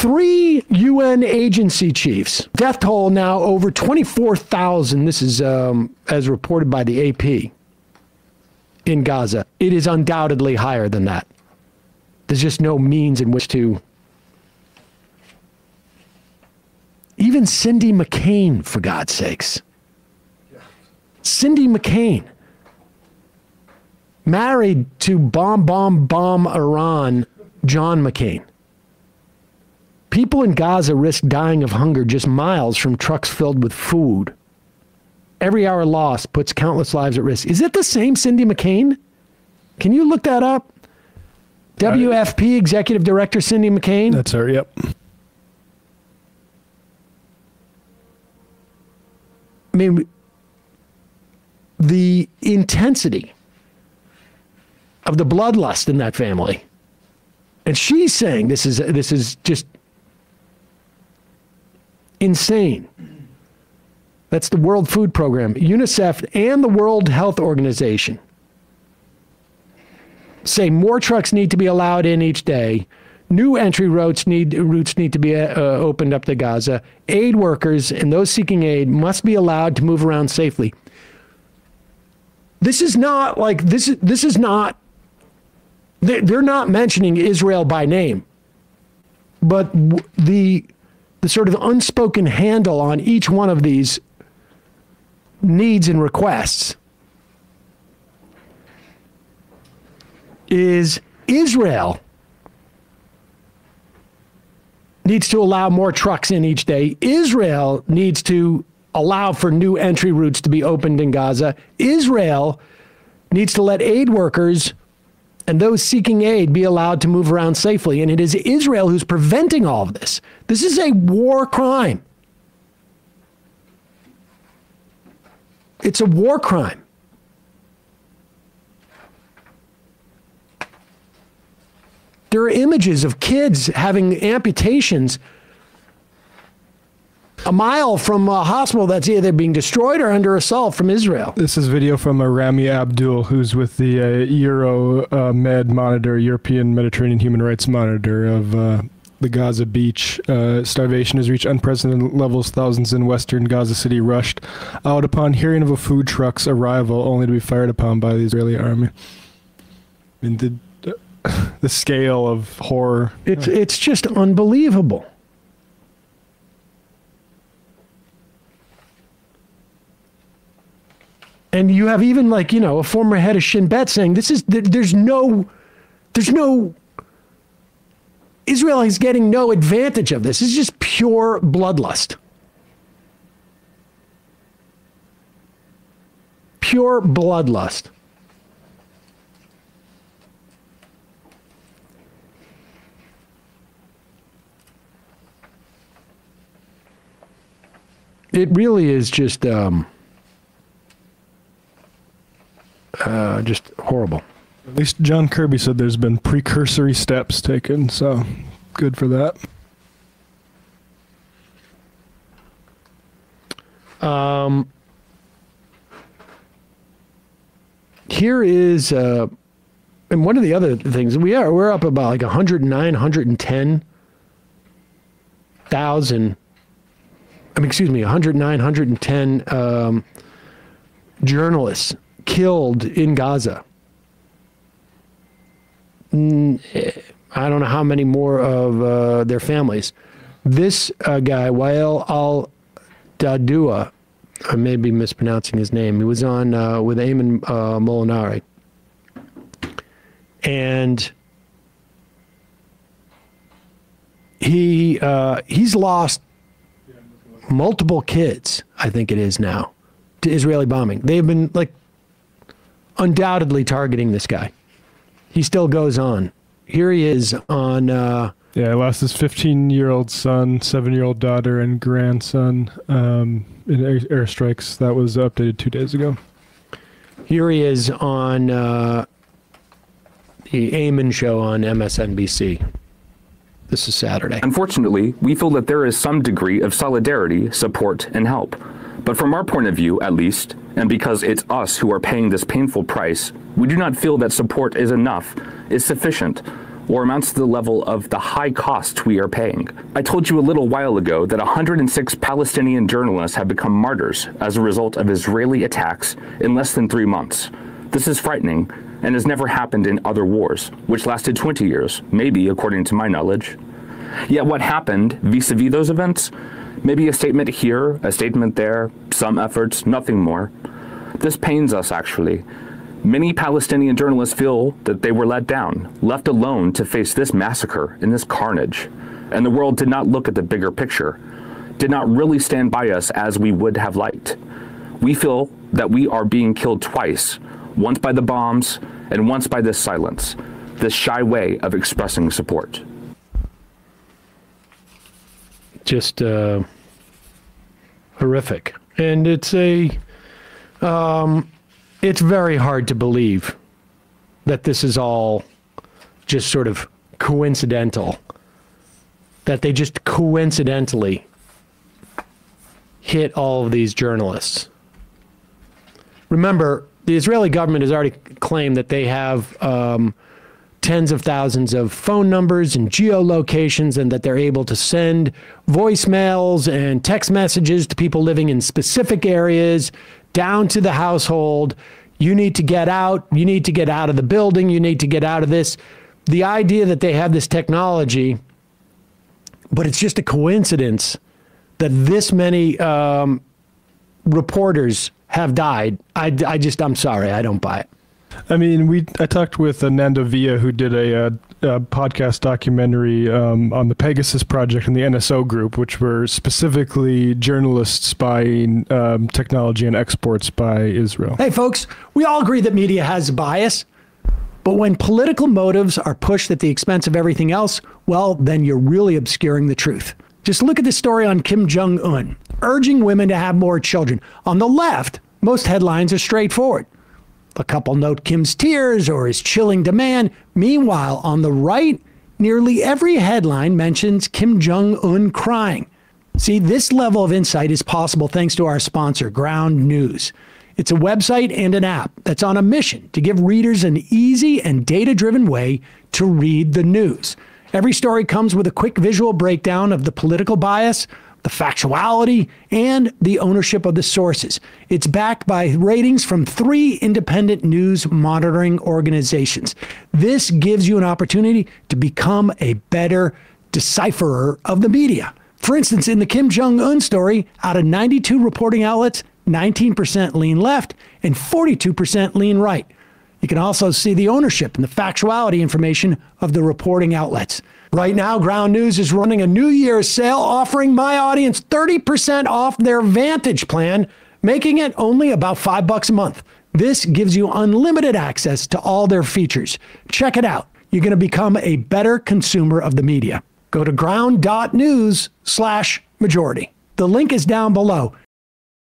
3 UN agency chiefs. Death toll now over 24,000. This is as reported by the AP in Gaza. It is undoubtedly higher than that. There's just no means in which to. Even Cindy McCain, for God's sakes. Cindy McCain, married to bomb Iran, John McCain. People in Gaza risk dying of hunger just miles from trucks filled with food. Every hour lost puts countless lives at risk. Is it the same Cindy McCain? Can you look that up? WFP Executive Director Cindy McCain? That's her, yep. I mean, the intensity of the bloodlust in that family. And she's saying this is just insane. That's the World Food Program, UNICEF, and the World Health Organization say more trucks need to be allowed in each day. New entry routes need to be opened up to Gaza. Aid workers and those seeking aid must be allowed to move around safely. This is not like this is not. They're not mentioning Israel by name, but the sort of unspoken handle on each one of these needs and requests is Israel needs to allow more trucks in each day. Israel needs to allow for new entry routes to be opened in Gaza. Israel needs to let aid workers and those seeking aid be allowed to move around safely. And it is Israel who's preventing all of this. This is a war crime. It's a war crime. There are images of kids having amputations a mile from a hospital that's either being destroyed or under assault from Israel. This is video from Rami Abdul, who's with the Med Monitor, European Mediterranean Human Rights Monitor of the Gaza beach. Starvation has reached unprecedented levels. Thousands in western Gaza City rushed out upon hearing of a food truck's arrival, only to be fired upon by the Israeli army. I mean, the scale of horror. It's just unbelievable. And you have even a former head of Shin Bet saying there's no Israel is getting no advantage of this. This is just pure bloodlust. Pure bloodlust. It really is just horrible. At least John Kirby said there's been precursory steps taken, so good for that. Here is, and one of the other things, we're up about 109, 110,000. 109, 110 journalists killed in Gaza. I don't know how many more of their families. This guy, Wael al-Dadua, I may be mispronouncing his name. He was on with Ayman Molinari. And he's lost multiple kids, I think it is now, to Israeli bombing. They've been undoubtedly targeting this guy. He still goes on. Here he is on... he lost his 15-year-old son, 7-year-old daughter, and grandson in airstrikes. That was updated 2 days ago. Here he is on the Ayman show on MSNBC. This is Saturday. Unfortunately, we feel that there is some degree of solidarity, support, and help. But from our point of view, at least, and because it's us who are paying this painful price, we do not feel that support is enough, is sufficient, or amounts to the level of the high cost we are paying. I told you a little while ago that 106 Palestinian journalists have become martyrs as a result of Israeli attacks in less than 3 months. This is frightening and has never happened in other wars, which lasted 20 years, maybe according to my knowledge. Yet what happened vis-a-vis those events? Maybe a statement here, a statement there, some efforts, nothing more. This pains us, actually. Many Palestinian journalists feel that they were let down, left alone to face this massacre and this carnage. And the world did not look at the bigger picture, did not really stand by us as we would have liked. We feel that we are being killed twice, once by the bombs and once by this silence, this shy way of expressing support. Just horrific. And it's very hard to believe that this is all just sort of coincidental, that they just coincidentally hit all of these journalists. Remember, the Israeli government has already claimed that they have tens of thousands of phone numbers and geolocations, and that they're able to send voicemails and text messages to people living in specific areas, down to the household. You need to get out. You need to get out of the building. You need to get out of this. The idea that they have this technology, but it's just a coincidence that this many reporters have died. I'm sorry, I don't buy it. I mean, I talked with Nando Villa, who did a podcast documentary on the Pegasus Project and the NSO Group, which were specifically journalists spying technology and exports by Israel. Hey, folks, we all agree that media has a bias, but when political motives are pushed at the expense of everything else, well, then you're really obscuring the truth. Just look at the story on Kim Jong-un, urging women to have more children. On the left, most headlines are straightforward. A couple note Kim's tears or his chilling demand. Meanwhile, on the right, nearly every headline mentions Kim Jong-un crying. See, this level of insight is possible thanks to our sponsor, Ground News. It's a website and an app that's on a mission to give readers an easy and data-driven way to read the news. Every story comes with a quick visual breakdown of the political bias, the factuality, and the ownership of the sources. It's backed by ratings from 3 independent news monitoring organizations. This gives you an opportunity to become a better decipherer of the media. For instance, in the Kim Jong-un story, out of 92 reporting outlets, 19% lean left and 42% lean right. You can also see the ownership and the factuality information of the reporting outlets. Right now, Ground News is running a New Year's sale offering my audience 30% off their Vantage plan, making it only about $5 a month. This gives you unlimited access to all their features. Check it out. You're going to become a better consumer of the media. Go to ground.news/majority. The link is down below.